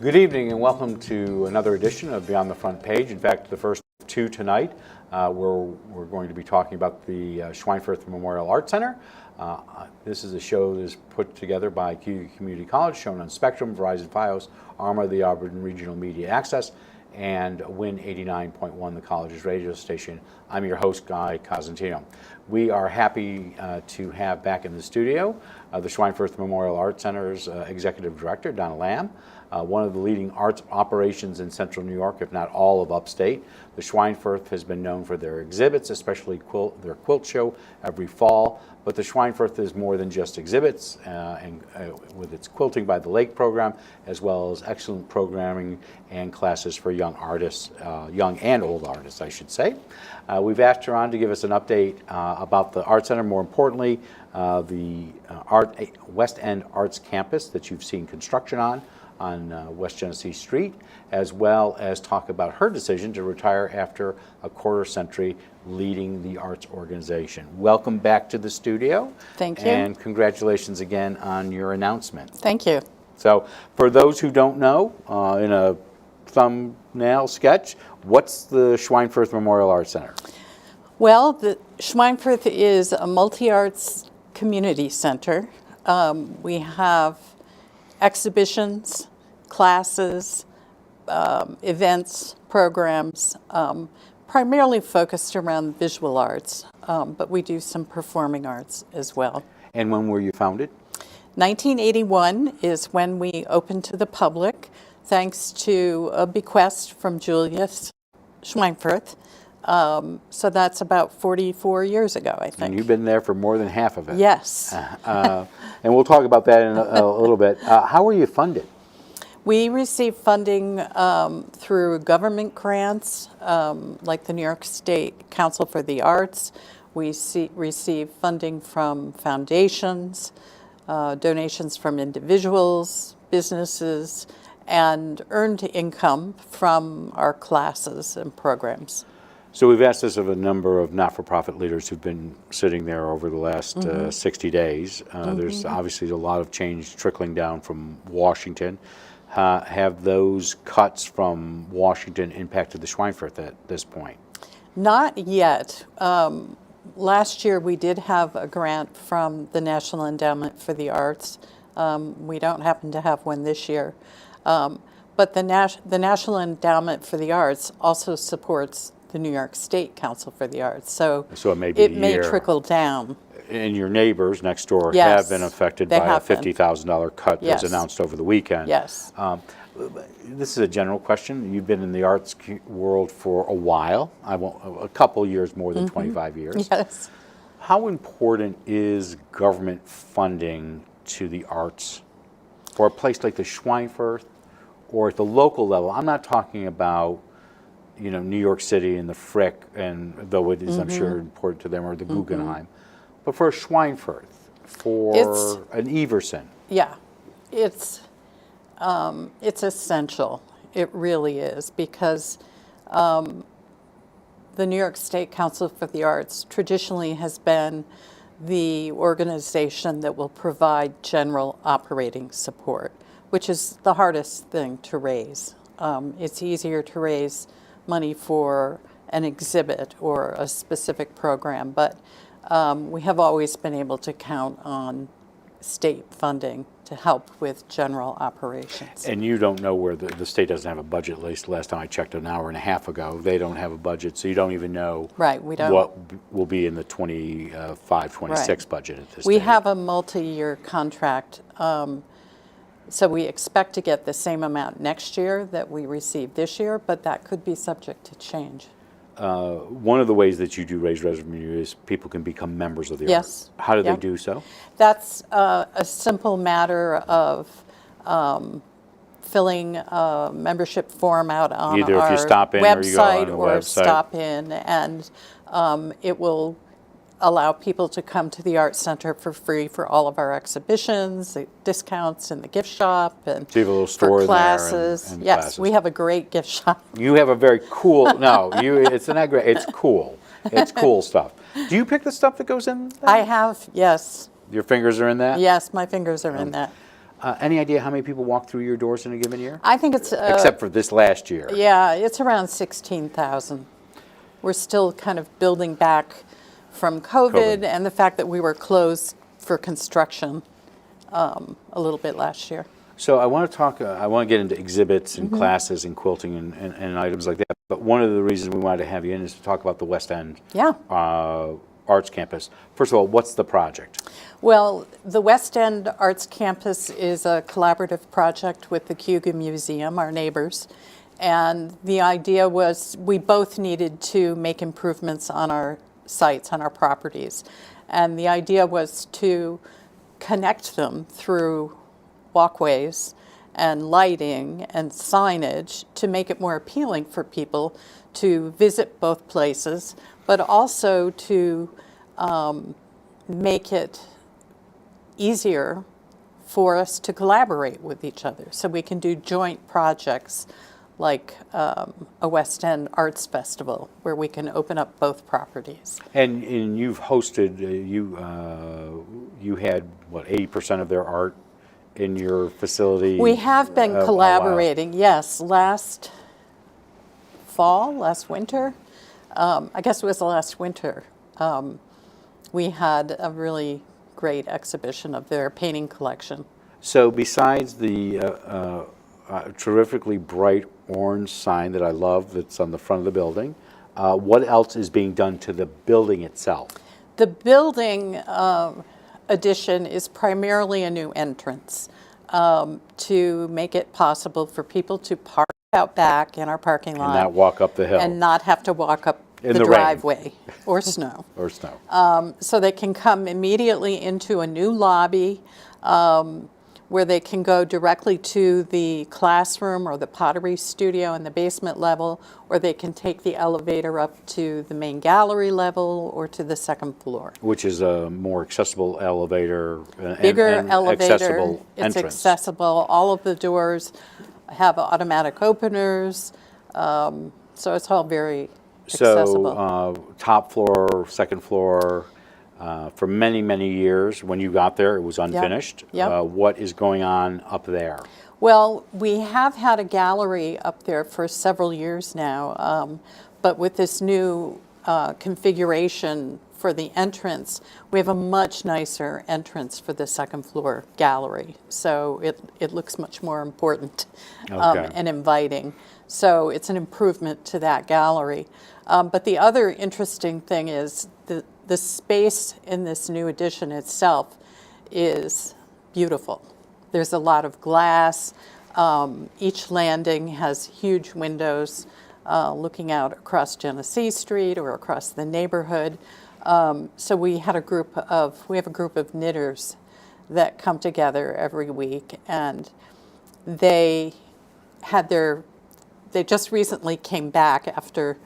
Good evening and welcome to another edition of Beyond the Front Page. In fact, the first two tonight, we're going to be talking about the Schweinfurth Memorial Art Center. This is a show that is put together by Cayuga Community College, shown on Spectrum, Verizon Fios, ARMA, the Auburn Regional Media Access, and Win 89.1, the college's radio station. I'm your host, Guy Cosentino. We are happy to have back in the studio the Schweinfurth Memorial Art Center's Executive Director, Donna Lamb, one of the leading arts operations in Central New York, if not all of Upstate. The Schweinfurth has been known for their exhibits, especially their Quilt Show every fall. But the Schweinfurth is more than just exhibits, with its Quilting by the Lake program, as well as excellent programming and classes for young artists, young and old artists, I should say. We've asked her on to give us an update about the Art Center, more importantly, the West End Arts Campus that you've seen construction on West Genesee Street, as well as talk about her decision to retire after a quarter century leading the arts organization. Welcome back to the studio. Thank you. And congratulations again on your announcement. Thank you. So for those who don't know, in a thumbnail sketch, what's the Schweinfurth Memorial Art Center? Well, the Schweinfurth is a multi-arts community center. We have exhibitions, classes, events, programs, primarily focused around visual arts, but we do some performing arts as well. And when were you founded? 1981 is when we opened to the public, thanks to a bequest from Julius Schweinfurth. So that's about 44 years ago, I think. And you've been there for more than half of it. Yes. And we'll talk about that in a little bit. How were you funded? We receive funding through government grants, like the New York State Council for the Arts. We receive funding from foundations, donations from individuals, businesses, and earned income from our classes and programs. So we've asked this of a number of not-for-profit leaders who've been sitting there over the last 60 days. There's obviously a lot of change trickling down from Washington. Have those cuts from Washington impacted the Schweinfurth at this point? Not yet. Last year we did have a grant from the National Endowment for the Arts. We don't happen to have one this year. But the National Endowment for the Arts also supports the New York State Council for the Arts. So it may trickle down. And your neighbors next door have been affected by a $50,000 cut that's announced over the weekend. Yes. This is a general question. You've been in the arts world for a while, a couple years, more than 25 years. Yes. How important is government funding to the arts for a place like the Schweinfurth or at the local level? I'm not talking about New York City and the Frick, and though it is, I'm sure, important to them, or the Guggenheim. But for a Schweinfurth, for an Everson. Yeah, it's essential. It really is, because the New York State Council for the Arts traditionally has been the organization that will provide general operating support, which is the hardest thing to raise. It's easier to raise money for an exhibit or a specific program, but we have always been able to count on state funding to help with general operations. And you don't know where the state doesn't have a budget. At least last time I checked an hour and a half ago, they don't have a budget, so you don't even know we don't. What will be in the 25-26 budget at this We stage. have a multi-year contract, so we expect to get the same amount next year that we received this year, but that could be subject to change. One of the ways that you do raise revenue is people can become members of the Yes. Arts. How do they do so? That's a simple matter of filling a membership form out on Either our if you stop in website, or you go on the website. stop in, and it will allow people to come to the Art Center for free for all of our exhibitions, discounts in the gift shop, and so you have a little store for classes. And yes, classes. We have a great gift shop. You have a very cool. It's not great. It's cool. It's cool stuff. Do you pick the stuff that goes in there? I have, yes. Your fingers are in that? Yes, my fingers are in that. Any idea how many people walk through your doors in a given year? I think it's Except for this last year. yeah, it's around 16,000. We're still kind of building back from COVID and the fact that we were closed for construction a little bit last year. So I want to talk, I want to get into exhibits and classes and quilting and items like that. But one of the reasons we wanted to have you in is to talk about the West End Arts Campus. First of all, what's the project? Well, the West End Arts Campus is a collaborative project with the Cayuga Museum, our neighbors. And the idea was we both needed to make improvements on our sites, on our properties. And the idea was to connect them through walkways and lighting and signage to make it more appealing for people to visit both places, but also to make it easier for us to collaborate with each other so we can do joint projects like a West End Arts Festival where we can open up both properties. And you've hosted, you had, what, 80% of their art in your facility? We have been collaborating, yes. Last winter, I guess it was last winter, we had a really great exhibition of their painting collection. So besides the terrifically bright orange sign that I love that's on the front of the building, what else is being done to the building itself? The building addition is primarily a new entrance to make it possible for people to park out back in our parking lot. And not walk up the hill. And not have to walk up the rain. driveway or snow. Or snow. So they can come immediately into a new lobby where they can go directly to the classroom or the pottery studio in the basement level, or they can take the elevator up to the main gallery level or to the second floor. Which is a more accessible elevator. Bigger and elevator, accessible it's entrance. accessible. All of the doors have automatic openers, so it's all very accessible. So top floor, second floor, for many, many years, when you got there, it was unfinished. Yep. What is going on up there? Well, we have had a gallery up there for several years now, but with this new configuration for the entrance, we have a much nicer entrance for the second floor gallery. So it looks much more important and inviting. So it's an improvement to that gallery. But the other interesting thing is the space in this new addition itself is beautiful. There's a lot of glass. Each landing has huge windows looking out across Genesee Street or across the neighborhood. So we have a group of knitters that come together every week, and they just recently came back after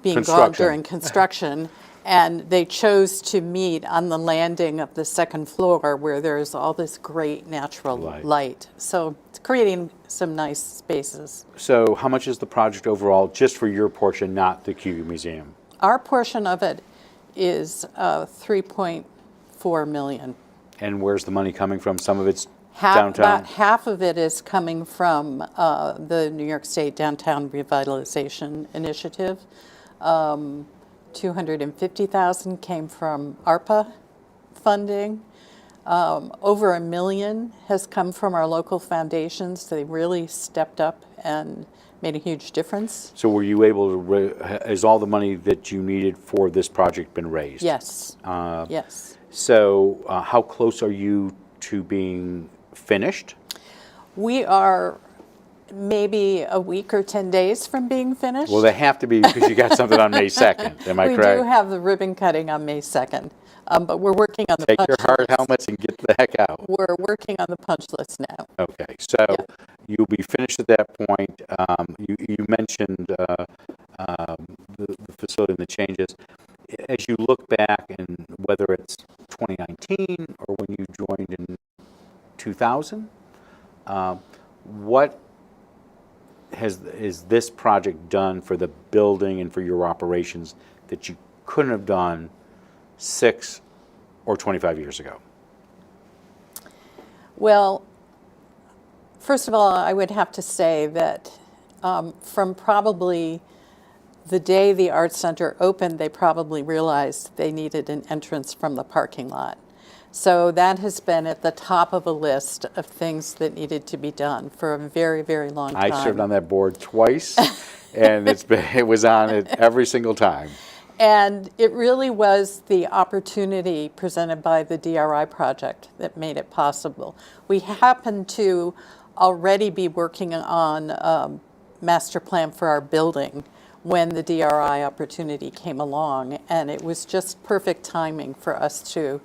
being gone during construction, and they chose to meet on the landing of the second floor where there's all this great natural light. So it's creating some nice spaces. So how much is the project overall, just for your portion, not the Cayuga Museum? Our portion of it is $3.4 million. And where's the money coming from? Some of it's downtown? About half of it is coming from the New York State Downtown Revitalization Initiative. $250,000 came from ARPA funding. Over $1 million has come from our local foundations. They really stepped up and made a huge difference. So were you able to, has all the money that you needed for this project been raised? Yes, yes. So how close are you to being finished? We are maybe a week or 10 days from being finished. Well, they have to be, because you got something on May 2nd. Am I correct? We do have the ribbon cutting on May 2nd, but we're working on the punch Take your hard list. helmets and get the heck out. We're working on the punch list now. Okay, so you'll be finished at that point. You mentioned the facility and the changes. As you look back, and whether it's 2019 or when you joined in 2000, what is this project done for the building and for your operations that you couldn't have done 6 or 25 years ago? Well, first of all, I would have to say that from probably the day the Art Center opened, they probably realized they needed an entrance from the parking lot. So that has been at the top of a list of things that needed to be done for a very, very long time. I served on that board twice, and it was on it every single time. And it really was the opportunity presented by the DRI project that made it possible. We happened to already be working on a master plan for our building when the DRI opportunity came along, and it was just perfect timing for us to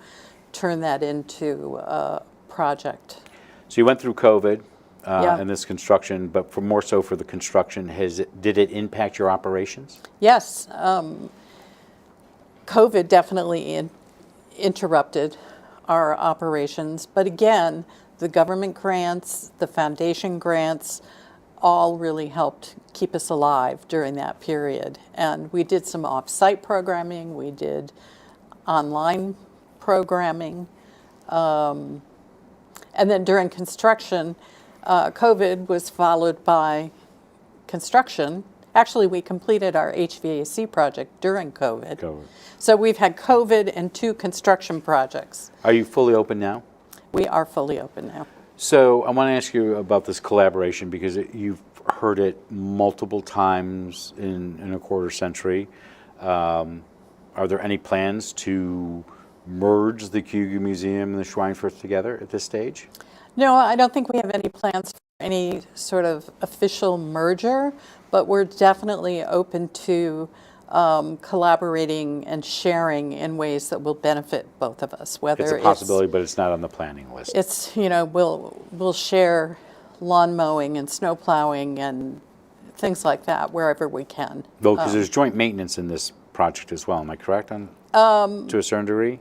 turn that into a project. So you went through COVID Yeah. and this construction, but more so for the construction, did it impact your operations? Yes, COVID definitely interrupted our operations, but again, the government grants, the foundation grants, all really helped keep us alive during that period. And we did some off-site programming, we did online programming, and then during construction, COVID was followed by construction. Actually, we completed our HVAC project during COVID. So we've had COVID and 2 construction projects. Are you fully open now? We are fully open now. So I want to ask you about this collaboration because you've heard it multiple times in a quarter century. Are there any plans to merge the Cayuga Museum and the Schweinfurth together at this stage? No, I don't think we have any plans for any sort of official merger, but we're definitely open to collaborating and sharing in ways that will benefit both of us. Whether It's a possibility, but it's not on the planning list. It's, we'll share lawn mowing and snow plowing and things like that wherever we can. Well, because there's joint maintenance in this project as well. Am I correct to a certain degree?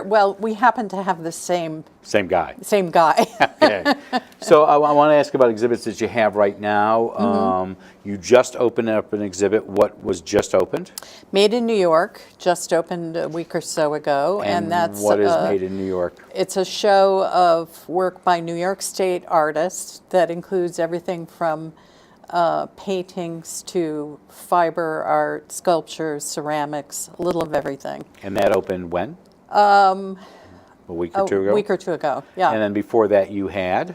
Well, we happen to have the same guy. Same guy. Okay. So I want to ask about exhibits that you have right now. You just opened up an exhibit. What was just opened? Made in New York, just opened a week or so ago. And that's what is Made in New York? It's a show of work by New York State artists that includes everything from paintings to fiber art, sculptures, ceramics, a little of everything. And that opened when? A week or two ago? A week or two ago, yeah. And then before that you had?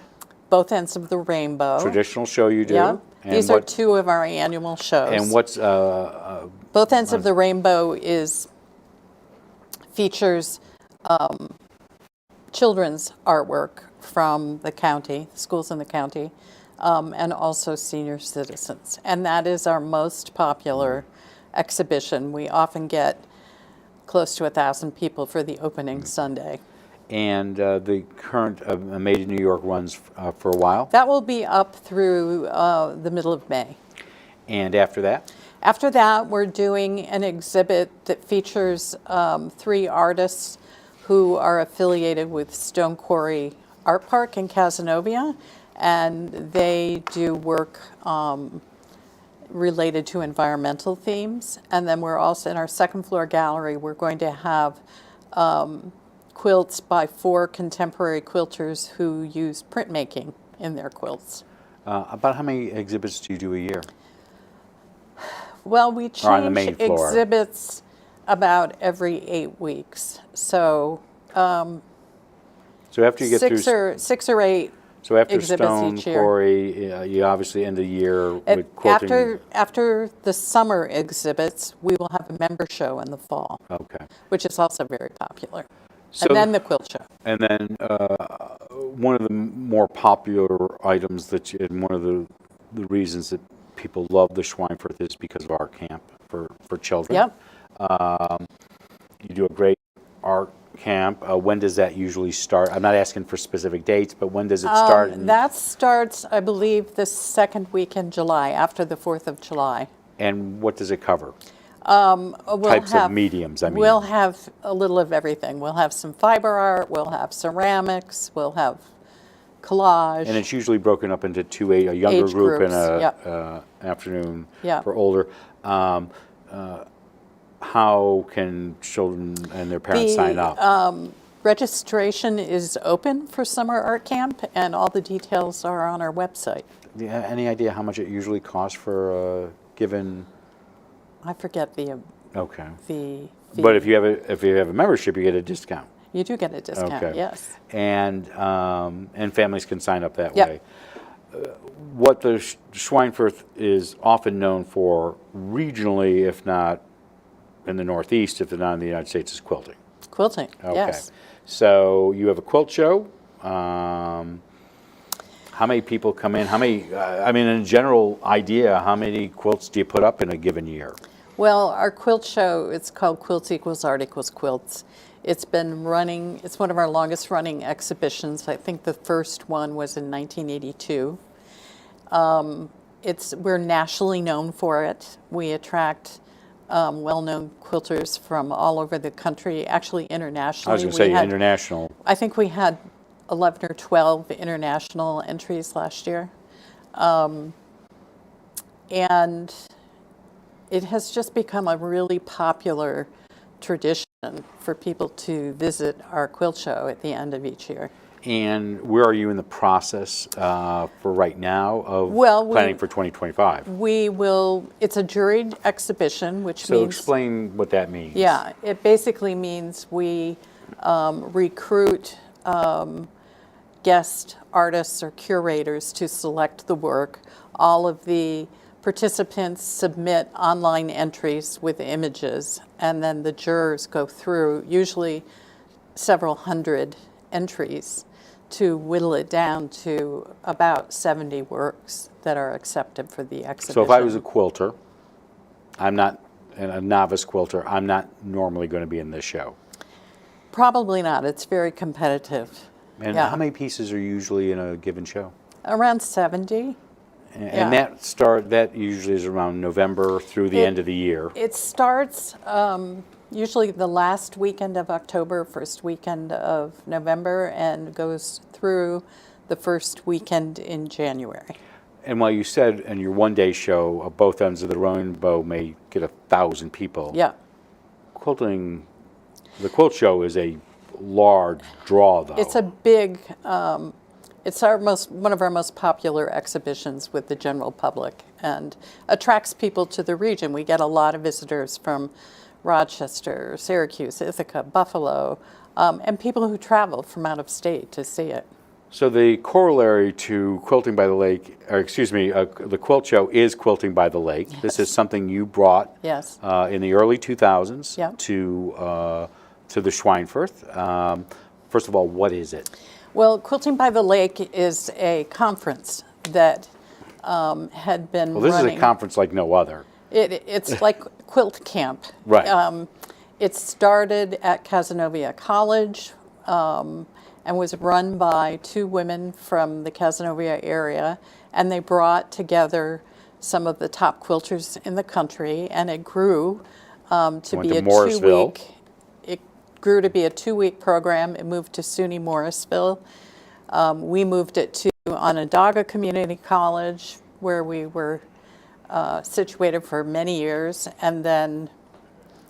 Both Ends of the Rainbow. Traditional show you do? Yeah. And These are 2 of our annual shows. And what's... Both Ends of the Rainbow features children's artwork from the county, schools in the county, and also senior citizens. And that is our most popular exhibition. We often get close to 1,000 people for the opening Sunday. And the current Made in New York runs for a while? That will be up through the middle of May. And after that? After that, we're doing an exhibit that features 3 artists who are affiliated with Stone Quarry Art Park in Cazenovia, and they do work related to environmental themes. And then we're also, in our second floor gallery, we're going to have quilts by 4 contemporary quilters who use printmaking in their quilts. About how many exhibits do you do a year? Well, we Or on the change main floor? exhibits about every 8 weeks. So So after you get through... 6 or 8 So after exhibits Stone each year. Quarry, you obviously end the year with quilting. After the summer exhibits, we will have a member show in the fall, Okay. which is also very popular. So, And then the quilt show. And then one of the more popular items and one of the reasons that people love the Schweinfurth is because of art camp for children. Yep. You do a great art camp. When does that usually start? I'm not asking for specific dates, but when does it start? That starts, I believe, the second week in July, after the 4th of July. And what does it cover? We'll Types have, of mediums, I mean. We'll have a little of everything. We'll have some fiber art, we'll have ceramics, we'll have collage. And it's usually broken up into a younger Age group and groups, yep. an afternoon Yeah. for older. How can children and their parents sign up? Registration is open for Summer Art Camp, and all the details are on our website. Yeah, any idea how much it usually costs for a given? I forget the Okay. fee. But if you have a membership, you get a discount. You do get a discount, Okay. yes. And families can sign up that Yep. way. What the Schweinfurth is often known for regionally, if not in the Northeast, if not in the United States, is quilting. Quilting, Okay. yes. So you have a quilt show. How many people come in? How many, I mean, in a general idea, how many quilts do you put up in a given year? Well, our quilt show, it's called Quilts Equals Art Equals Quilts. It's been running, it's one of our longest running exhibitions. I think the first one was in 1982. We're nationally known for it. We attract well-known quilters from all over the country, actually internationally. I was going to say international. I think we had 11 or 12 international entries last year. And it has just become a really popular tradition for people to visit our quilt show at the end of each year. And where are you in the process for right now of planning for 2025? We will, it's a juried exhibition, which So means... explain what that means. Yeah, it basically means we recruit guest artists or curators to select the work. All of the participants submit online entries with images, and then the jurors go through usually several hundred entries to whittle it down to about 70 works that are accepted for the exhibition. So if I was a quilter, I'm not a novice quilter, I'm not normally going to be in this show. Probably not. It's very competitive. And Yeah. how many pieces are usually in a given show? Around 70. And that usually is around November through the end of the year. It starts usually the last weekend of October, first weekend of November, and goes through the first weekend in January. And while you said in your one-day show, both ends of the rainbow may get 1,000 people. Yeah. Quilting, the quilt show is a large draw, though. It's a big, it's one of our most popular exhibitions with the general public and attracts people to the region. We get a lot of visitors from Rochester, Syracuse, Ithaca, Buffalo, and people who travel from out of state to see it. So the corollary to Quilting by the Lake, or excuse me, the quilt show is Quilting by the Lake. Yes. This is something you brought Yes. In the early 2000s Yeah. to the Schweinfurth. First of all, what is it? Well, Quilting by the Lake is a conference that had been Well, this running. is a conference like no other. It's like quilt camp. Right. It started at Cazenovia College and was run by two women from the Cazenovia area, and they brought together some of the top quilters in the country, and it grew to be a Morrisville. 2-week. It grew to be a 2-week program. It moved to SUNY Morrisville. We moved it to Onondaga Community College, where we were situated for many years, and then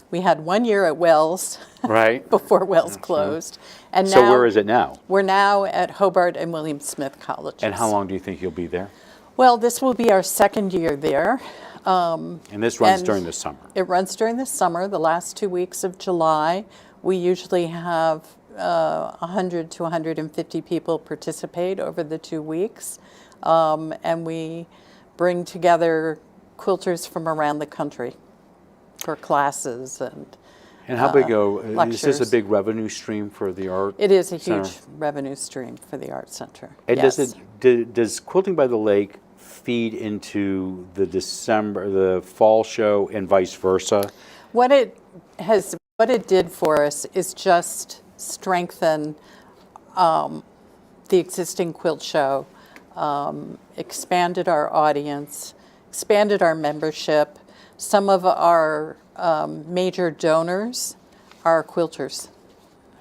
we had 1 year at Wells Right. before Wells closed. And So now where is it now? we're now at Hobart and William Smith Colleges. And how long do you think you'll be there? Well, this will be our second year there. And this runs And during the summer. It runs during the summer, the last 2 weeks of July. We usually have 100 to 150 people participate over the 2 weeks. And we bring together quilters from around the country for classes And how big is this lectures. a big revenue stream for the art? It is a Center? huge revenue stream for the Art Center. And Yes. does Quilting by the Lake feed into the fall show and vice versa? What it did for us is just strengthen the existing quilt show, expanded our audience, expanded our membership. Some of our major donors are quilters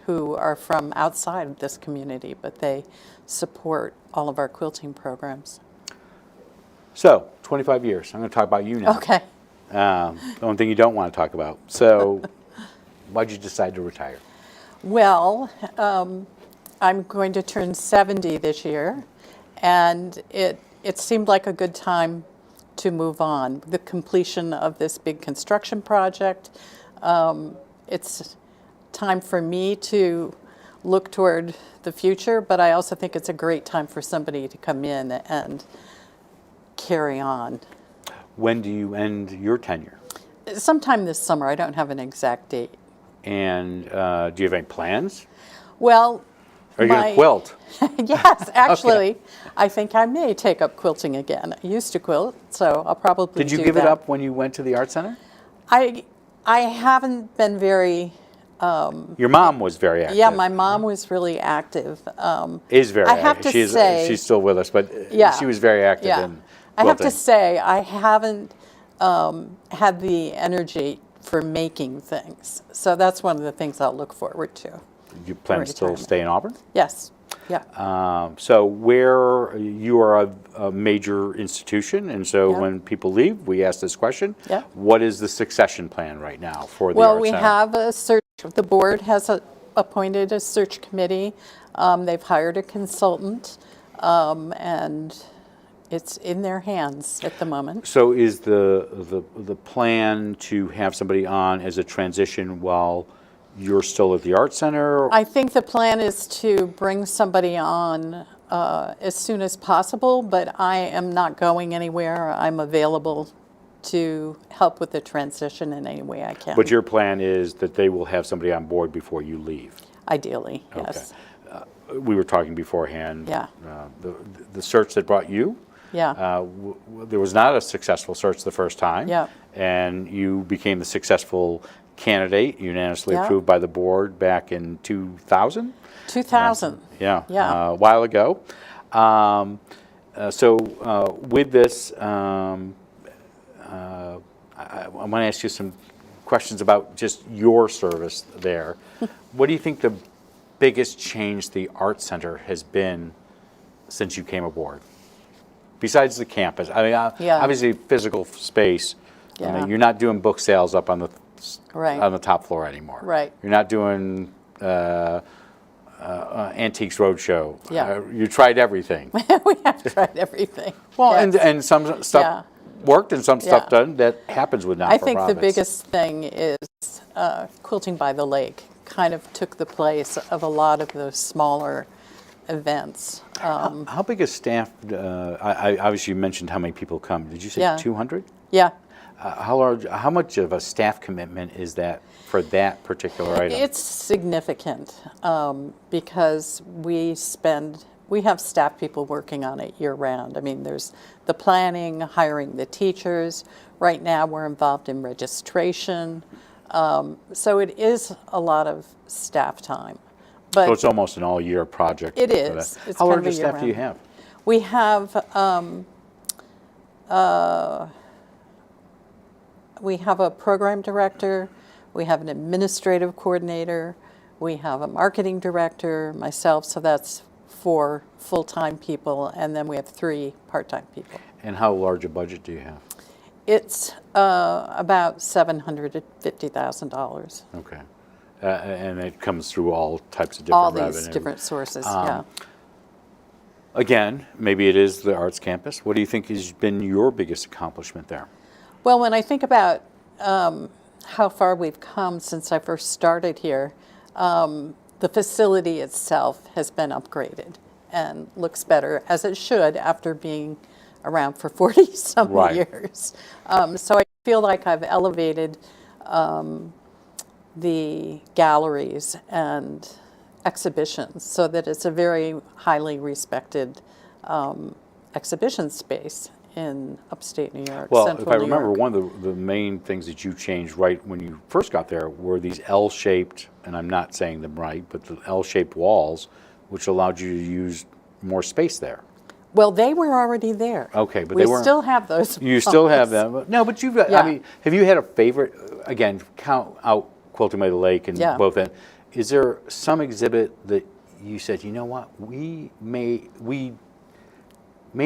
who are from outside of this community, but they support all of our quilting programs. So, 25 years. I'm going to talk about you now. Okay. The one thing you don't want to talk about. So, why'd you decide to retire? Well, I'm going to turn 70 this year, and it seemed like a good time to move on. The completion of this big construction project, it's time for me to look toward the future, but I also think it's a great time for somebody to come in and carry on. When do you end your tenure? Sometime this summer. I don't have an exact date. And do you have any plans? Well, Are you going to quilt? Yes, actually, I think I may take up quilting again. I used to quilt, so I'll probably do that. Did you give it up when you went to the art center? I haven't been very. Your mom was very active. Yeah, my mom was really active. Is very I active. have to say, she's still with us, but yeah, she was very active yeah. in I have to quilting. say, I haven't had the energy for making things. So that's one of the things I'll look forward to. You plan to still stay in Auburn? Yes. Yeah. So where you are a major institution, and so Yeah. when people leave, we ask this question. Yeah. What is the succession plan right now for the Well, art we center? have a search. The board has appointed a search committee. They've hired a consultant, and it's in their hands at the moment. So is the plan to have somebody on as a transition while you're still at the art center? I think the plan is to bring somebody on as soon as possible, but I am not going anywhere. I'm available to help with the transition in any way I can. But your plan is that they will have somebody on board before you leave? Ideally, yes. We were talking beforehand. Yeah. The search that brought you? Yeah. There was not a successful search the first time. Yeah. And you became the successful candidate, unanimously Yeah. approved by the board back in 2000? 2000. Yeah. Yeah. A while ago. So with this, I want to ask you some questions about just your service there. What do you think the biggest change the Art Center has been since you came aboard? Besides the campus, I mean, Yeah. obviously physical space. I Yeah. mean, you're not doing book sales up on the Right. on the top floor anymore. Right. You're not doing Antiques Roadshow. Yeah. You tried everything. We have tried everything. Well, Yes. and some stuff Yeah. worked and some stuff Yeah. doesn't. That happens with I not-for-profits. think the biggest thing is Quilting by the Lake kind of took the place of a lot of those smaller events. How big a staff? I obviously you mentioned how many people come. Did you say Yeah. 200? Yeah, How large? How much of a staff commitment is that for that particular item? it's significant because we have staff people working on it year round. I mean, there's the planning, hiring the teachers. Right now, we're involved in registration. So it is a lot of staff time. But So it's almost an all-year project. It for is. that. It's How kind of large a a staff do you year-round. have? we have a program director, we have an administrative coordinator, we have a marketing director, myself, so that's 4 full-time people, and then we have 3 part-time people. And how large a budget do you have? It's about $750,000. Okay. And it comes through all types of different All revenue. these different sources, yeah. Again, maybe it is the arts campus. What do you think has been your biggest accomplishment there? Well, when I think about how far we've come since I first started here, the facility itself has been upgraded and looks better, as it should after being around for 40-some Right. years. So I feel like I've elevated the galleries and exhibitions so that it's a very highly respected exhibition space in upstate New York, Well, central if I New remember, York. one of the main things that you changed right when you first got there were these L-shaped, and I'm not saying them right, but the L-shaped walls, which allowed you to use more space there. Well, they were already there. Okay, but we they weren't. still have those. You still have walls. them. No, but you've got, Yeah. I mean, have you had a favorite, again, count out Quilting by the Lake and Yeah. both ends. Is there some exhibit that you said, you know what, we may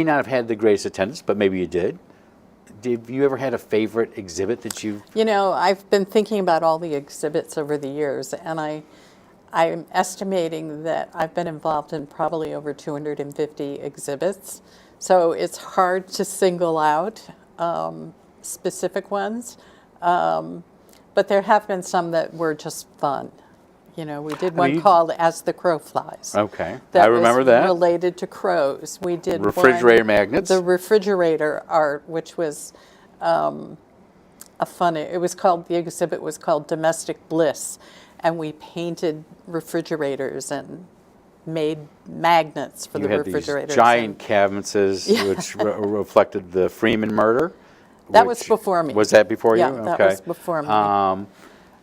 not have had the greatest attendance, but maybe you did? Have you ever had a favorite exhibit that you? You know, I've been thinking about all the exhibits over the years, and I'm estimating that I've been involved in probably over 250 exhibits. So it's hard to single out specific ones. But there have been some that were just fun. You know, we did one called As the Crow Flies. Okay, I remember that. Related to crows. We did refrigerator magnets. The refrigerator art, which was a fun. It was called, the exhibit was called Domestic Bliss, and we painted refrigerators and made magnets for the refrigerators. You had these giant canvases which reflected the Freeman murder. That was before me. Was that before you? Yeah, okay. That was before me.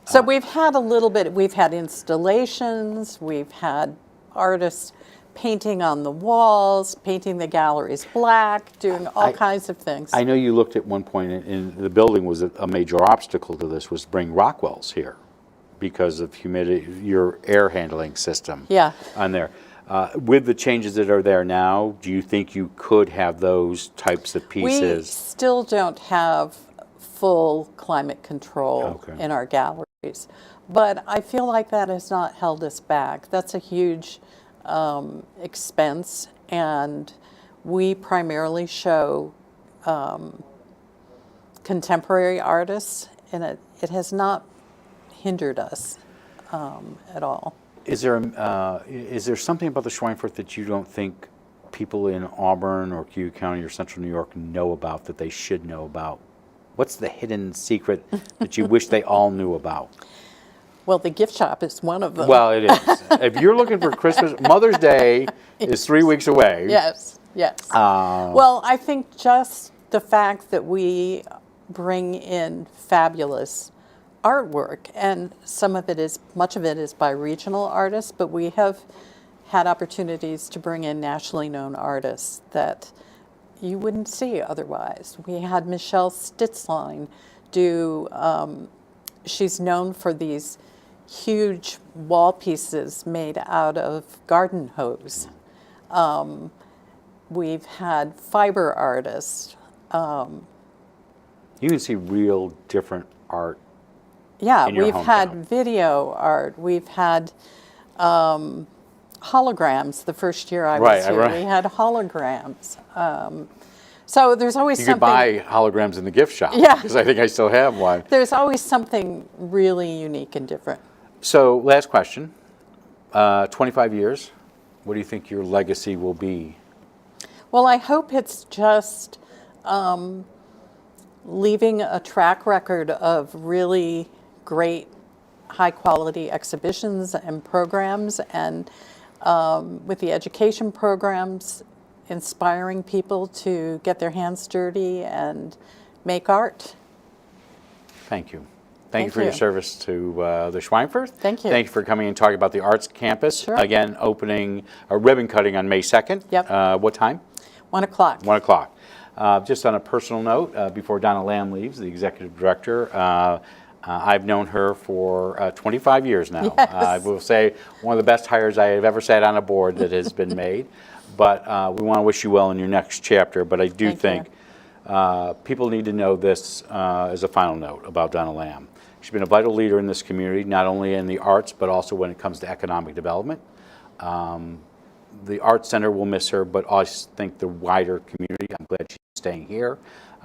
So we've had a little bit, we've had installations, we've had artists painting on the walls, painting the galleries black, doing all kinds of things. I know you looked at one point, and the building was a major obstacle to this, was to bring Rockwells here because of humidity, your air handling system on there. With the changes that are there now, do you think you could have those types of pieces? We still don't have full climate control in our galleries, but I feel like that has not held us back. That's a huge expense, and we primarily show contemporary artists, and it has not hindered us at all. Is there something about the Schweinfurth that you don't think people in Auburn or Cayuga County or Central New York know about that they should know about? What's the hidden secret that you wish they all knew about? Well, the gift shop is one of them. Well, it is. If you're looking for Christmas, Mother's Day is 3 weeks away. Yes, yes. Well, I think just the fact that we bring in fabulous artwork, and much of it is by regional artists, but we have had opportunities to bring in nationally known artists that you wouldn't see otherwise. We had Michelle Stitzline do, she's known for these huge wall pieces made out of garden hose. We've had fiber artists. You can see real different art. Yeah, in your we've hometown. had video art. We've had holograms. The first year I was here, we had holograms. So there's always something. You could buy holograms in the gift shop. Yeah. Because I think I still have one. There's always something really unique and different. So, last question. 25 years, what do you think your legacy will be? Well, I hope it's just leaving a track record of really great, high-quality exhibitions and programs, and with the education programs, inspiring people to get their hands dirty and make art. Thank you. Thank you for your service to the Schweinfurth. Thank you. Thank you for coming and talking about the Arts Campus. Sure. Again, opening a ribbon cutting on May 2nd. Yep. What time? 1 o'clock. 1 o'clock. Just on a personal note, before Donna Lamb leaves, the executive director, I've known her for 25 years now. Yes. I will say one of the best hires I have ever sat on a board that has been made. But we want to wish you well in your next chapter. But I do think people need to know this as a final note about Donna Lamb. She's been a vital leader in this community, not only in the arts, but also when it comes to economic development. The Arts Center will miss her, but I think the wider community, I'm glad she's staying here,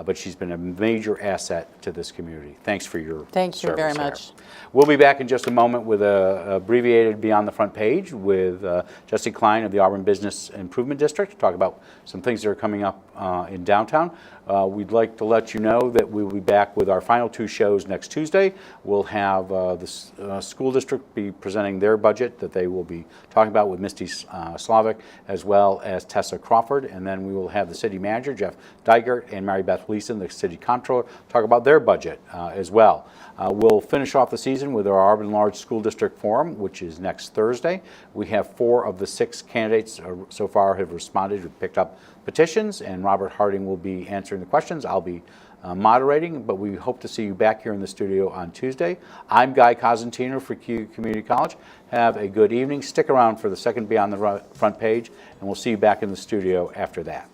but she's been a major asset to this community. Thanks for your service. Thank you very much. We'll be back in just a moment with a abbreviated Beyond the Front Page with Jesse Klein of the Auburn Business Improvement District to talk about some things that are coming up in downtown. We'd like to let you know that we'll be back with our final 2 shows next Tuesday. We'll have the school district be presenting their budget that they will be talking about with Misty Slavic as well as Tessa Crawford. And then we will have the city manager, Jeff Dygert, and Mary Beth Leeson, the city comptroller, talk about their budget as well. We'll finish off the season with our Auburn Large School District Forum, which is next Thursday. We have 4 of the 6 candidates so far have responded, who picked up petitions, and Robert Harding will be answering the questions. I'll be moderating, but we hope to see you back here in the studio on Tuesday. I'm Guy Cosentino for Cayuga Community College. Have a good evening. Stick around for the second Beyond the Front Page, and we'll see you back in the studio after that.